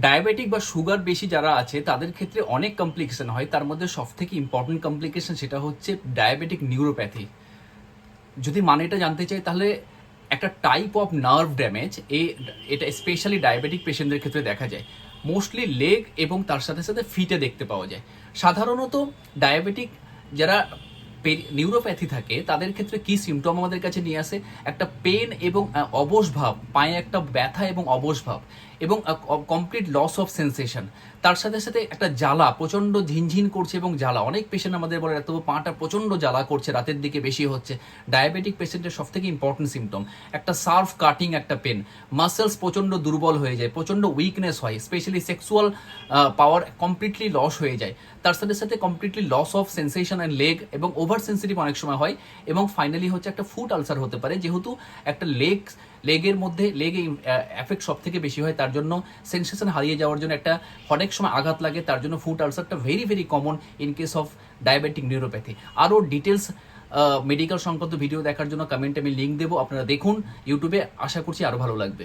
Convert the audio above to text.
Diabetic বা sugar বেশি যারা আছে তাদের ক্ষেত্রে অনেক কমপ্লিকেশন হয়। তার মধ্যে সব থেকে ইম্পর্টেন্ট কমপ্লিকেশন সেটা হচ্ছে ডায়াবেটিক নিউরোপ্যাথি। যদি মানেটা জানতে চাই তাহলে একটা টাইপ অফ নার্ভ ড্যামেজ এটা স্পেশালি ডায়াবেটিক পেশেন্টদের ক্ষেত্রে দেখা যায়। মোস্টলি লেগ এবং তার সাথে সাথে ফিটে দেখতে পাওয়া যায়। সাধারণত ডায়াবেটিক যারা নিউরোপ্যাথি থাকে তাদের ক্ষেত্রে কি সিমটম আমাদের কাছে নিয়ে আসে? একটা পেন এবং অবশ ভাব, পায়ে একটা ব্যথা এবং অবশ ভাব, এবং কমপ্লিট লস অফ সেন্সেশন। তার সাথে সাথে একটা জ্বালা, প্রচন্ড ঝিনঝিন করছে এবং জ্বালা। অনেক পেশেন্ট আমাদের বলে এত পাটা প্রচন্ড জ্বালা করছে, রাতের দিকে বেশি হচ্ছে। ডায়াবেটিক পেশেন্টের সব থেকে ইম্পর্টেন্ট সিমটম একটা সার্ভ কাটিং একটা পেন, মাসেলস প্রচন্ড দুর্বল হয়ে যায়, প্রচন্ড উইকনেস হয়, specially sexual power completely loss হয়ে যায়। তার সাথে সাথে completely loss of sensation and leg, এবং ওভার সেন্সিটিভ অনেক সময় হয়। এবং ফাইনালি হচ্ছে একটা ফুট আলসার হতে পারে, যেহেতু একটা লেগের মধ্যে লেগে এফেক্ট সব থেকে বেশি হয়, তার জন্য সেন্সেশন হারিয়ে যাওয়ার জন্য একটা অনেক সময় আঘাত লাগে। তার জন্য ফুট আলসারটা very very common in case of diabetic neuropathy. আরও ডিটেলস মেডিকেল সংক্রান্ত ভিডিও দেখার জন্য কমেন্টে আমি লিঙ্ক দেবো, আপনারা দেখুন ইউটিউবে। আশা করছি আরও ভালো লাগবে।